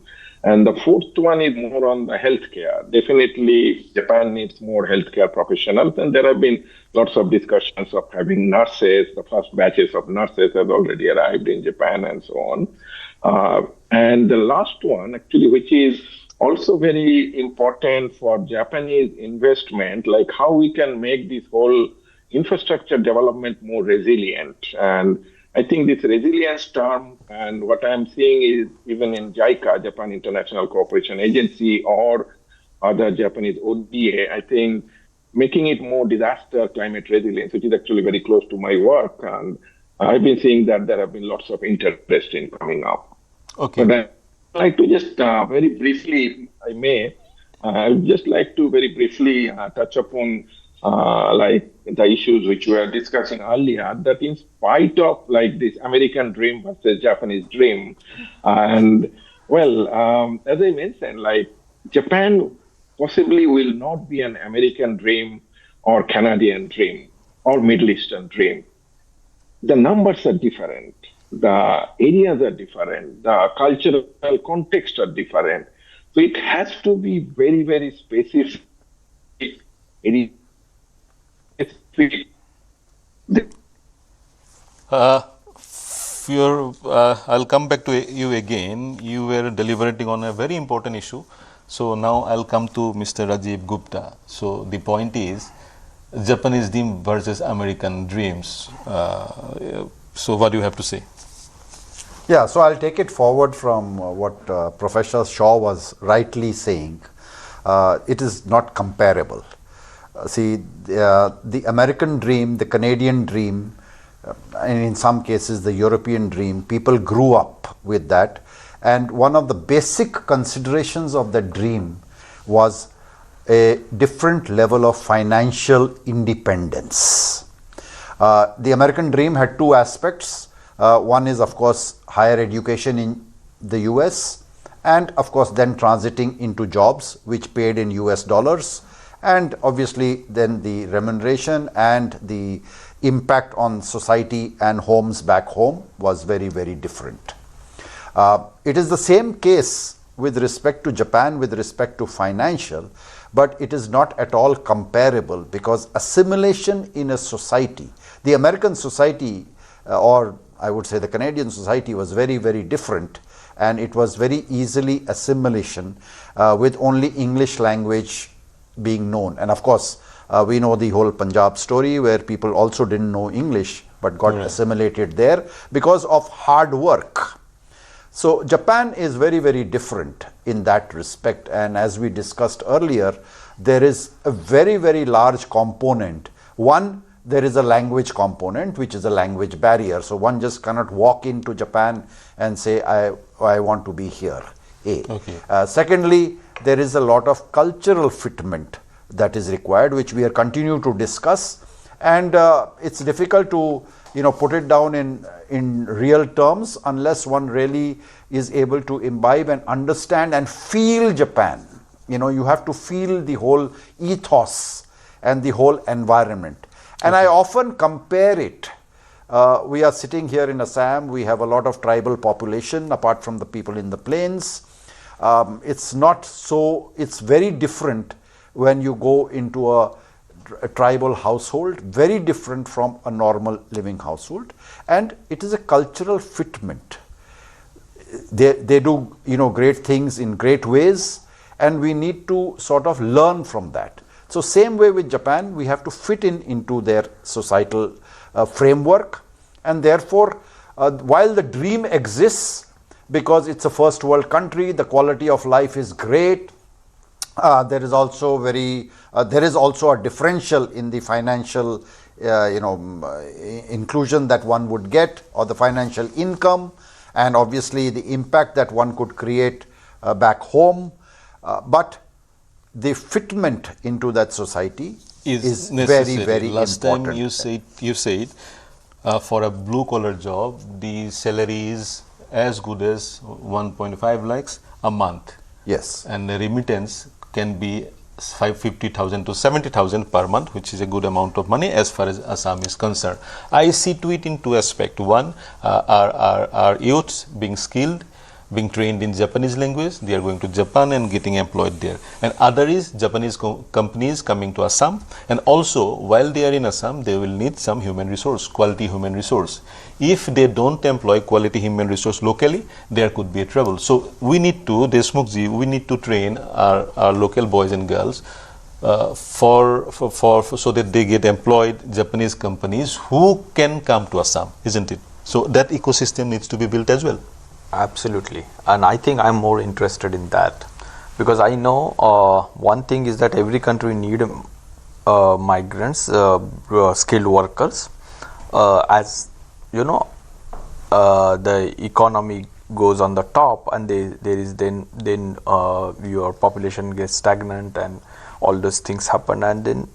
And the fourth one is more on the healthcare. Definitely, Japan needs more healthcare professionals. And there have been lots of discussions of having nurses. The first batches of nurses have already arrived in Japan and so on. And the last one, actually, which is also very important for Japanese investment, like how we can make this whole infrastructure development more resilient. And I think this resilience term, and what I'm seeing is even in JICA, Japan International Cooperation Agency, or other Japanese ODA, I think making it more disaster climate resilience, which is actually very close to my work. And I've been seeing that there have been lots of interest in coming up. Okay. But I'd like to just very briefly, I would just like to very briefly touch upon like the issues which we were discussing earlier, that in spite of like this American dream versus Japanese dream, and well, as I mentioned, like Japan possibly will not be an American dream or Canadian dream or Middle Eastern dream. The numbers are different. The areas are different. The cultural context are different. So it has to be very, very specific. I'll come back to you again. You were deliberating on a very important issue. So now I'll come to Mr. Rajiv Gupta. So the point is Japanese dream versus American dreams. So what do you have to say? Yeah, so I'll take it forward from what Professor Shaw was rightly saying. It is not comparable. See, the American dream, the Canadian dream, and in some cases the European dream, people grew up with that. And one of the basic considerations of the dream was a different level of financial independence. The American dream had two aspects. One is, of course, higher education in the US, and of course then transiting into jobs which paid in US dollars, and obviously then the remuneration and the impact on society and homes back home was very, very different. It is the same case with respect to Japan with respect to financial, but it is not at all comparable, because assimilation in a society, the American society or I would say the Canadian society was very, very different, and it was very easily assimilation with only English language being known. And of course, we know the whole Punjab story where people also didn't know English but got assimilated there because of hard work. So Japan is very, very different in that respect, and as we discussed earlier, there is a very, very large component. One, there is a language component, which is a language barrier. So one just cannot walk into Japan and say, I want to be here. Secondly, there is a lot of cultural fitment that is required, which we are continue to discuss. And it's difficult to put it down in real terms unless one really is able to imbibe and understand and feel Japan. You have to feel the whole ethos and the whole environment. And I often compare it. We are sitting here in Assam. We have a lot of tribal population apart from the people in the plains. It's not so, it's very different when you go into a tribal household, very different from a normal living household. And it is a cultural fitment. They do great things in great ways, and we need to sort of learn from that. So same way with Japan, we have to fit into their societal framework, and therefore while the dream exists because it's a first world country, the quality of life is great, there is also a differential in the financial inclusion that one would get, or the financial income, and obviously the impact that one could create back home, but the fitment into that society is very, very Last important. time you said for a blue collar job, the salary is as good as 1.5 lakhs a month. Yes. And the remittance can be 550,000 to 70,000 per month, which is a good amount of money as far as Assam is concerned. I see to it in two aspects. One, our youths being skilled, being trained in Japanese language, they are going to Japan and getting employed there. And other is Japanese companies coming to Assam, and also while they are in Assam, they will need some human resource, quality human resource. If they don't employ quality human resource locally, there could be a trouble. So we need to, Deshmukhji, we need to train our local boys and girls so that they get employed Japanese companies who can come to Assam, isn't it? So that ecosystem needs to be built as well. Absolutely, and I think I'm more interested in that because I know one thing is that every country need migrants, skilled workers, as you know, the economy goes on the top, and there is then your population gets stagnant, and all those things happen, and then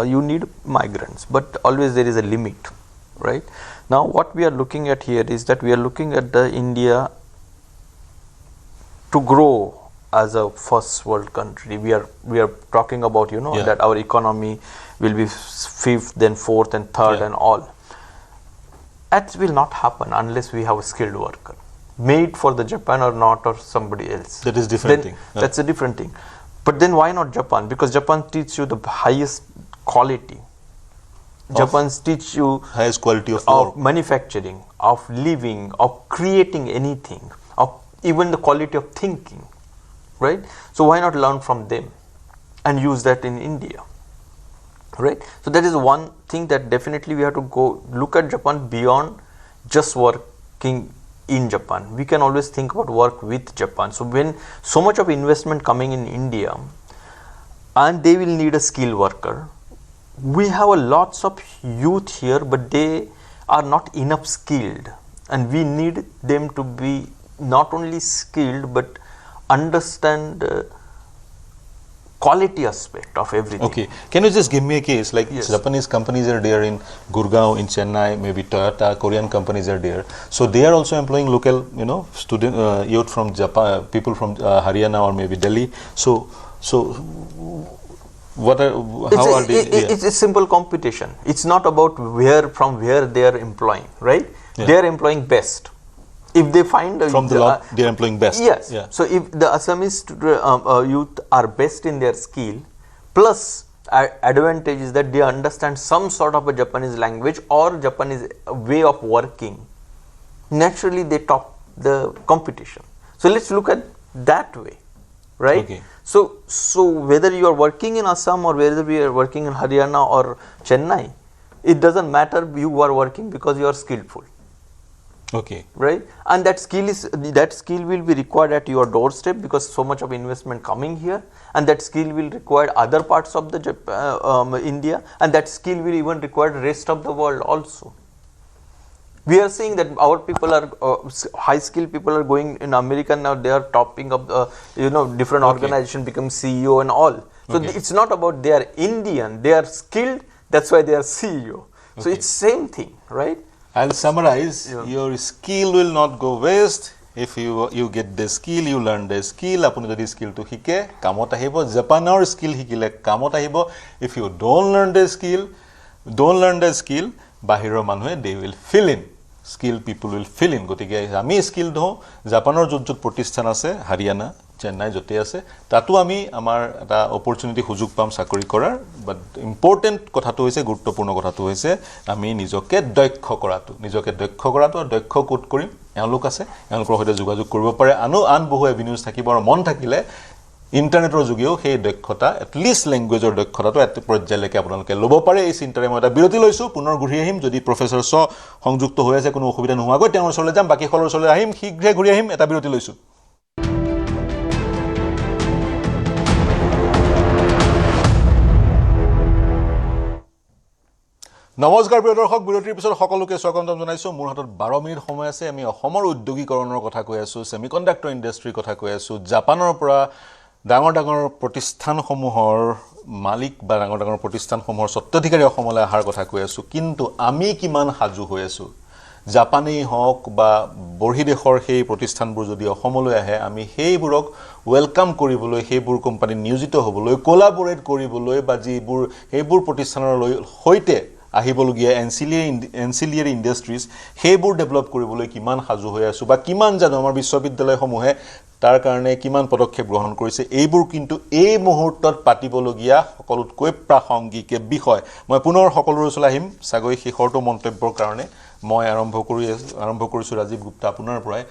you need migrants. But always there is a limit, right? Now, what we are looking at here is that we are looking at the India to grow as a first world country. We are talking about, you know, that our economy will be fifth, then fourth, and third, and all. That will not happen unless we have a skilled worker, made for the Japan or not, or somebody else. That is different thing. That's a different thing. But then why not Japan? Because Japan teaches you the highest quality. Japan teach you highest quality of work, manufacturing, of living, of creating anything, of even the quality of thinking, right? So why not learn from them and use that in India, right? So that is one thing that definitely we have to go look at Japan beyond just working in Japan. We can always think about work with Japan. So when so much of investment coming in India, and they will need a skilled worker, we have lots of youth here, but they are not enough skilled, and we need them to be not only skilled but understand quality aspect of everything. Okay, can you just give me a case like Japanese companies are there in Gurgaon, in Chennai, maybe Toyota, Korean companies are there, so they are also employing local, you know, student youth from Japan, people from Haryana or maybe Delhi. So It's a simple competition. It's not about from where they are employing, right? They are employing best. If they find from the lot, they are employing best. Yes. So if the Assamese youth are best in their skill, plus advantage is that they understand some sort of a Japanese language or Japanese way of working, naturally they top the competition. So let's look at that way, right? Okay. So whether you are working in Assam or whether we are working in Haryana or Chennai, it doesn't matter. You are working because you are skillful. Okay. Right, and that skill will be required at your doorstep because so much of investment coming here, and that skill will require other parts of the India, and that skill will even require the rest of the world also. We are seeing that our people are high skilled people are going in America now. They are topping up different organization, become CEO and all. So it's not about they are Indian, they are skilled. That's why they are CEO. So it's same thing, right? I'll summarize. Your skill will not go waste. If you get the skill, you learn the skill. Apuni jodi skill to hike kamot ahibo. Japanor skill hikile kamot ahibo. If you don't learn the skill, bahiro manhue they will fill in. Skilled people will fill in. Gotike ami skilled ho. Japanor jot protistan ase Haryana, Chennai jote ase. Tatu ami amar eta opportunity hujug pam sakori korar. But important kotha to hoise guruttopurno kotha to hoise ami nijoke doikho koratu. Nijoke doikho koratu ar doikho kut korim. Eolok ase. Eolokor hoite jogajog koribo pare. An bohu avenues থাকিবৰ মন থাকিলে ইন্টাৰনেটৰ যোগেও সেই দক্ষতা at least ল্যাঙ্গুৱেজৰ দক্ষতাটো এত পৰ্যায়লৈকে আপোনালোকে ল'ব পাৰে। এই চিন্তাৰে মই এটা বিৰতি লৈছো। পুনৰ ঘূৰি আহিম যদি প্ৰফেসৰ সংযুক্ত হৈ আছে কোনো অসুবিধা নোহোৱাকৈ তেওঁৰ ওচৰলৈ যাম। বাকি খলৰ ওচৰলৈ আহিম, শীঘ্ৰে ঘূৰি আহিম। এটা বিৰতি লৈছো। নমস্কাৰ প্ৰিয় দৰ্শক, বিৰতিৰ পিছত সকলোকে স্বাগতম জনাইছো। মোৰ হাতত 12 মিনিট সময় আছে। আমি অসমৰ উদ্যোগীকৰণৰ কথা কৈ আছো, সেমিকণ্ডাক্টৰ ইণ্ডাষ্ট্ৰীৰ কথা কৈ আছো, জাপানৰ পৰা ডাঙৰ প্ৰতিষ্ঠানসমূহৰ মালিক বা ডাঙৰ প্ৰতিষ্ঠানসমূহৰ স্বত্বাধিকাৰী অসমলৈ অহাৰ কথা কৈ আছো। কিন্তু আমি কিমান সাজু হৈ আছো জাপানেই হওক বা বৰ্হিদেশৰ সেই প্ৰতিষ্ঠানবোৰ যদি অসমলৈ আহে আমি সেইবোৰক ওয়েলকাম কৰিবলৈ সেইবোৰ কোম্পানী নিয়োজিত হ'বলৈ কোলাবৰেট কৰিবলৈ বা যিবোৰ সেইবোৰ প্ৰতিষ্ঠানৰ সৈতে আহিবলগীয়া এনচিলিয়াৰী ইণ্ডাষ্ট্ৰিজ সেইবোৰ ডেভেলপ কৰিবলৈ কিমান সাজু হৈ আছো বা কিমান জানো আমাৰ বিশ্ববিদ্যালয়সমূহে তাৰ কাৰণে কিমান পদক্ষেপ গ্ৰহণ কৰিছে এইবোৰ কিন্তু এই মুহূৰ্তত পাতিবলগীয়া সকলোতকৈ প্ৰাসংগিক বিষয় মই পুনৰ সকলোৰে ওচৰলৈ আহিম সাগৈ শেষৰটো মন্তব্যৰ কাৰণে মই আৰম্ভ কৰিছো ৰাজীৱ গুপ্তা আপোনাৰ পৰাই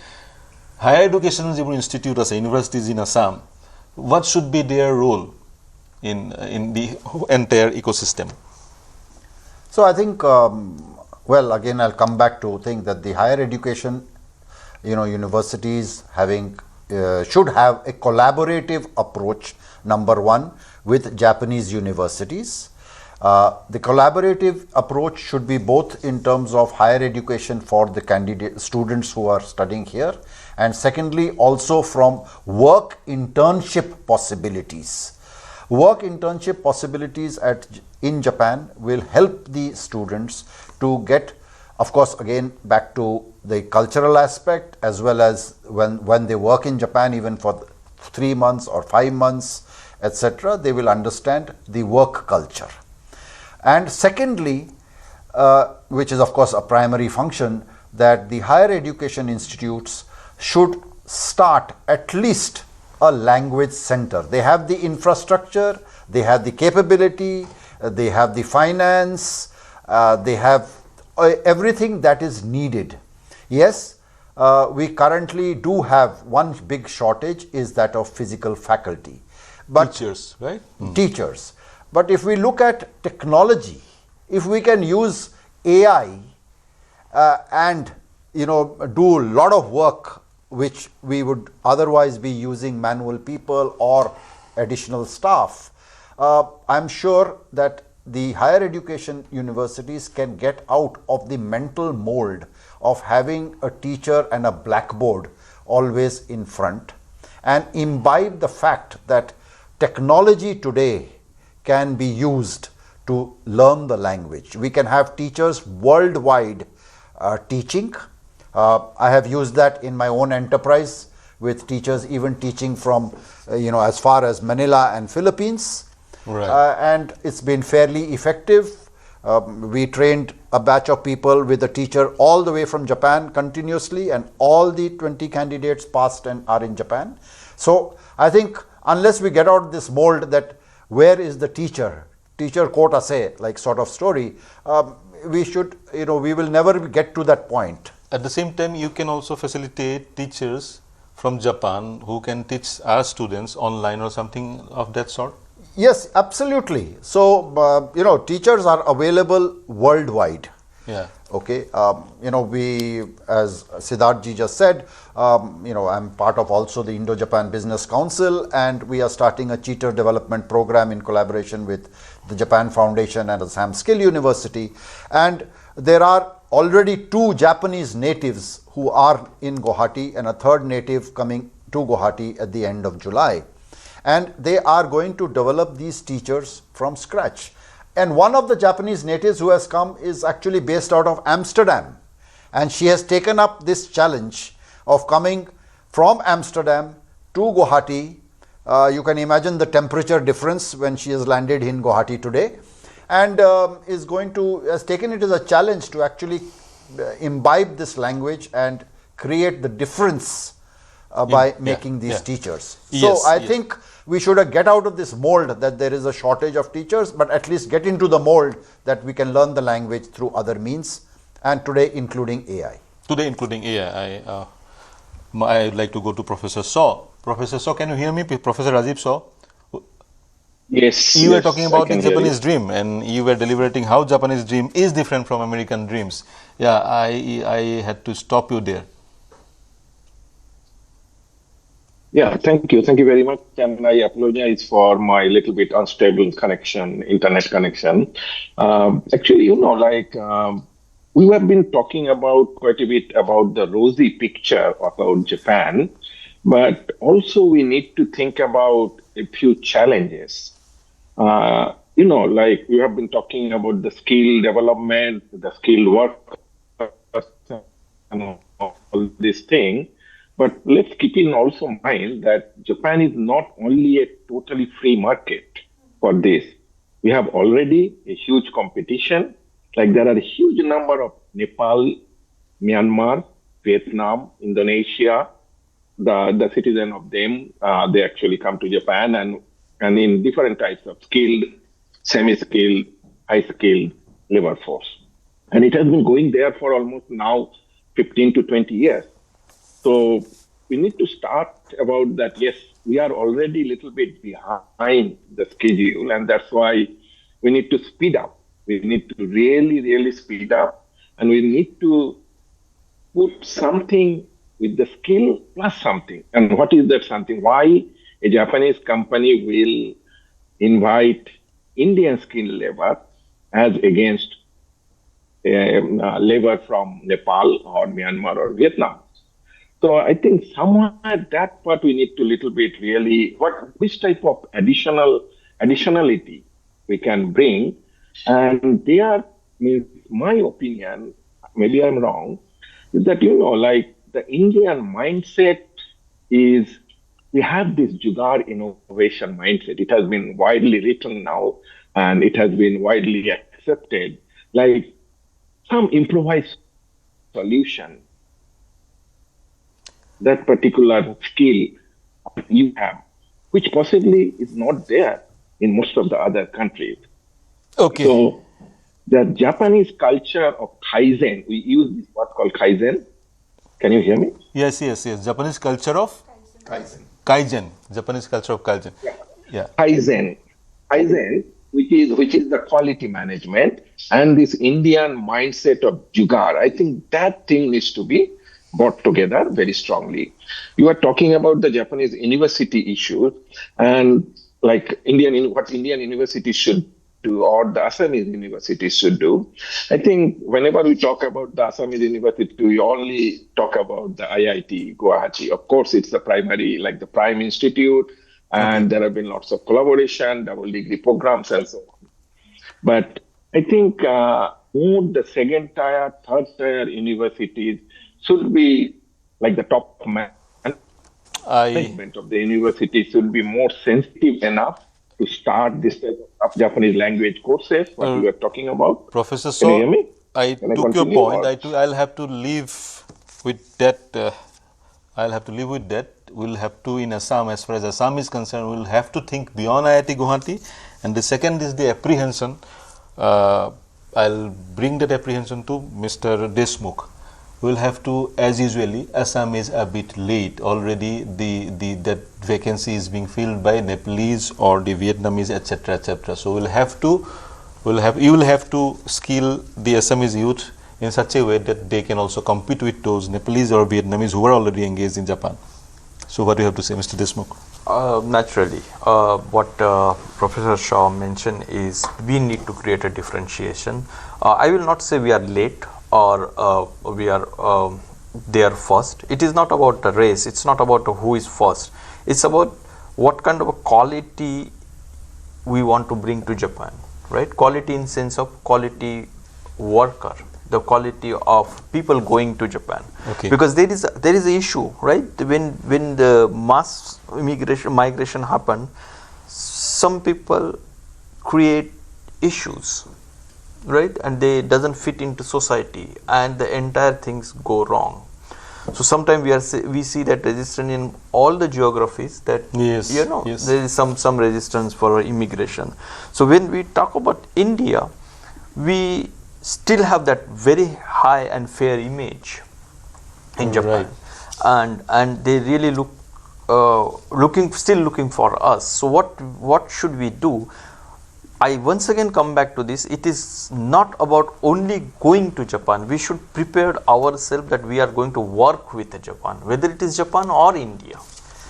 হায়াৰ এডুকেশ্যন যিবোৰ ইনষ্টিটিউট আছে universities in Assam what should be their role in the entire ecosystem? So I think, well, again, I'll come back to think that the higher education, universities should have a collaborative approach, number one, with Japanese universities. The collaborative approach should be both in terms of higher education for the students who are studying here, and secondly, also from work internship possibilities. Work internship possibilities in Japan will help the students to get, of course, again back to the cultural aspect, as well as when they work in Japan, even for 3 months or 5 months, etc., they will understand the work culture. And secondly, which is of course a primary function, that the higher education institutes should start at least a language center. They have the infrastructure, they have the capability, they have the finance, they have everything that is needed. Yes, we currently do have one big shortage, is that of physical faculty. But Teachers, right? Teachers. But if we look at technology, if we can use AI and do a lot of work which we would otherwise be using manual people or additional staff, I'm sure that the higher education universities can get out of the mental mold of having a teacher and a blackboard always in front and imbibe the fact that technology today can be used to learn the language. We can have teachers worldwide teaching. I have used that in my own enterprise with teachers even teaching from as far as Manila and Philippines. Right. And it's been fairly effective. We trained a batch of people with a teacher all the way from Japan continuously, and all the 20 candidates passed and are in Japan. So I think unless we get out of this mold that where is the teacher quote ase like sort of story, we will never get to that point. At the same time, you can also facilitate teachers from Japan who can teach our students online or something of that sort? Yes, absolutely. So, teachers are available worldwide. Yeah. Okay. We, as Siddharth ji just said, I'm part of also the Indo-Japan Business Council, and we are starting a teacher development program in collaboration with the Japan Foundation and Assam Skill University. And there are already 2 Japanese natives who are in Guwahati and a 3rd native coming to Guwahati at the end of July. And they are going to develop these teachers from scratch. And one of the Japanese natives who has come is actually based out of Amsterdam. And she has taken up this challenge of coming from Amsterdam to Guwahati. You can imagine the temperature difference when she has landed in Guwahati today. And has taken it as a challenge to actually imbibe this language and create the difference by making these teachers. So I think we should get out of this mold that there is a shortage of teachers, but at least get into the mold that we can learn the language through other means, and today including AI. Today including AI. I'd like to go to Professor Saw. Professor Saw, can you hear me? Professor Rajiv Saw? Yes. You were talking about the I can hear Japanese you. dream, and you were deliberating how Japanese dream is different from American dreams. Yeah, I had to stop you there. Yeah, thank you. Thank you very much. And I apologize for my little bit unstable internet connection. Actually, we have been talking about quite a bit about the rosy picture about Japan, but also we need to think about a few challenges. We have been talking about the skill development, the skilled work, and all this thing. But let's keep in also mind that Japan is not only a totally free market for this. We have already a huge competition. Like there are a huge number of Nepal, Myanmar, Vietnam, Indonesia, the citizen of them, they actually come to Japan and in different types of skilled, semi-skilled, high-skilled labor force. And it has been going there for almost now 15 to 20 years. So we need to start about that. Yes, we are already a little bit behind the schedule, and that's why we need to speed up. We need to really, really speed up, and we need to put something with the skill plus something. And what is that something? Why a Japanese company will invite Indian skilled labor as against labor from Nepal or Myanmar or Vietnam? So I think somewhere that part we need to little bit really, which type of additionality we can bring. And there, my opinion, maybe I'm wrong, is that, like the Indian mindset is, we have this Jugaad innovation mindset. It has been widely written now, and it has been widely accepted, like some improvised solution. That particular skill you have, which possibly is not there in most of the other countries. Okay. So the Japanese culture of Kaizen, we use this word called Kaizen. Can you hear me? Yes. Japanese culture of Kaizen. Japanese culture of Kaizen. Yeah. Kaizen, which is the quality management, and this Indian mindset of Jugaad. I think that thing needs to be brought together very strongly. You are talking about the Japanese university issue, and like what Indian universities should do, or the Assamese universities should do. I think whenever we talk about the Assamese university, we only talk about the IIT Guwahati. Of course, it's the primary, like the prime institute, and there have been lots of collaboration, double degree programs, and so on. But I think more the second tier, third tier universities should be like the top management of the university should be more sensitive enough to start this type of Japanese language courses, what we were talking about. Professor, Can you hear me? I took your point. I'll have to leave with that. We'll have to, in Assam, as far as Assam is concerned, we'll have to think beyond IIT Guwahati. And the second is the apprehension. I'll bring that apprehension to Mr. Desmukh. We'll have to, as usually, Assam is a bit late. Already that vacancy is being filled by Nepalese or the Vietnamese, etc., etc. So you will have to skill the Assamese youth in such a way that they can also compete with those Nepalese or Vietnamese who are already engaged in Japan. So what do you have to say, Mr. Desmukh? Naturally, what Professor Shaw mentioned is we need to create a differentiation. I will not say we are late or we are there first. It is not about the race. It's not about who is first. It's about what kind of a quality we want to bring to Japan, right? Quality in sense of quality worker, the quality of people going to Japan. Okay. Because there is an issue, right? When the mass migration happened, some people create issues, right? And they doesn't fit into society, and the entire things go wrong. So sometimes we see that resistance in all the geographies that there is some resistance for immigration. So when we talk about India, we still have that very high and fair image in Japan, and they really still looking for us. So what should we do? I once again come back to this. It is not about only going to Japan. We should prepare ourselves that we are going to work with Japan, whether it is Japan or India.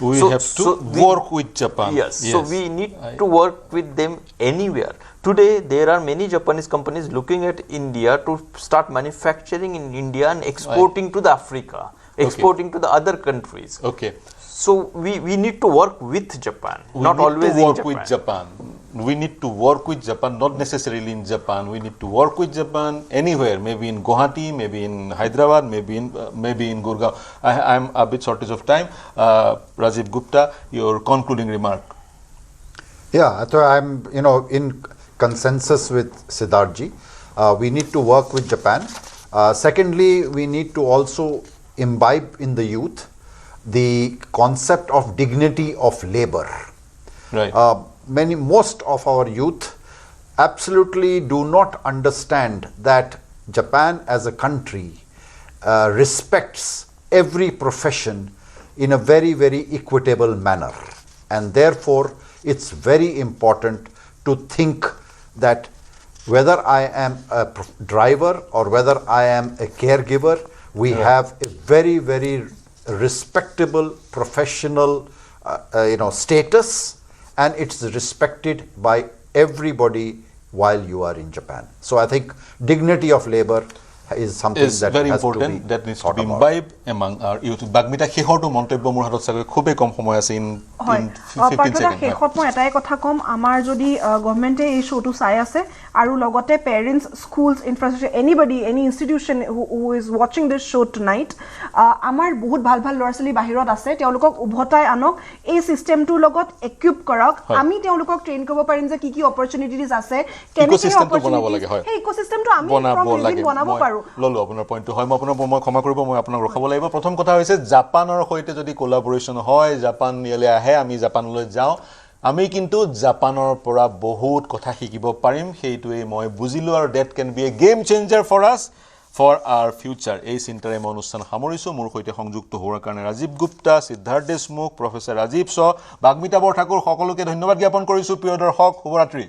We have to work with Japan. Yes. So we need to work with them anywhere. Today, there are many Japanese companies looking at India to start manufacturing in India and exporting to the Africa, exporting to the other countries. Okay. So we need to work with Japan, not always in Japan. Work with Japan. we need to work with Japan, not necessarily in Japan. We need to work with Japan anywhere, maybe in Guwahati, maybe in Hyderabad, maybe in Gurgaon. I'm a bit shortage of time. Rajiv Gupta, your concluding remark. Yeah, so I'm in consensus with Siddharthji. We need to work with Japan. Secondly, we need to also imbibe in the youth the concept of dignity of labor. Right. Most of our youth absolutely do not understand that Japan as a country respects every profession in a very, very equitable manner. And therefore, it's very important to think that whether I am a driver or whether I am a caregiver, we have a very, very respectable professional status, and it's respected by everybody while you are in Japan. So I think dignity of labor is something is that very has important, to be that needs to thought be about. imbibed among our youth. Bagmita শেষৰটো মন্তব্য মোৰ হাতত চাগে খুবেই কম সময় আছে in 15 seconds. শেষত মই এটাই কথা কম, আমাৰ যদি গভৰ্ণমেণ্টে এই শ্ব'টো চাই আছে আৰু লগতে parents, schools, infrastructure, anybody, any institution who is ৱাচিং দিছ শ্ব' টুনাইট, আমাৰ বহুত ভাল ভাল ল'ৰা ছোৱালী বাহিৰত আছে, তেওঁলোকক উভতাই আনক, এই ছিষ্টেমটোৰ লগত ইকুইপ কৰক, আমি তেওঁলোকক ট্ৰেইন কৰিব পাৰিম যে কি কি অপৰচুনিটিজ আছে, কেনেকৈ সেই ইক'চিষ্টেমটো আমি বনাব পাৰোঁ। ললো আপোনাৰ পইণ্টটো হয়, মই ক্ষমা কৰিব, মই আপোনাক ৰখাব লাগিব। প্ৰথম কথা হৈছে জাপানৰ সৈতে যদি কোলাবৰেশ্যন হয়, জাপান ইয়ালৈ আহে, আমি জাপানলৈ যাওঁ, আমি কিন্তু জাপানৰ পৰা বহুত কথা শিকিব পাৰিম, সেইটোৱেই মই বুজিলোঁ, আৰু that can be a game changer for us, for our future. এই চিন্তাৰে মই অনুষ্ঠান সামৰিছোঁ। মোৰ সৈতে সংযুক্ত হোৱাৰ কাৰণে ৰাজীৱ গুপ্তা, সিদ্ধাৰ্থ দেশমুখ, প্ৰফেচাৰ ৰাজীৱ শ, বাগ্মিতা বৰঠাকুৰ, সকলোকে ধন্যবাদ জ্ঞাপন কৰিছোঁ। প্ৰিয় দৰ্শক, শুভৰাত্ৰি।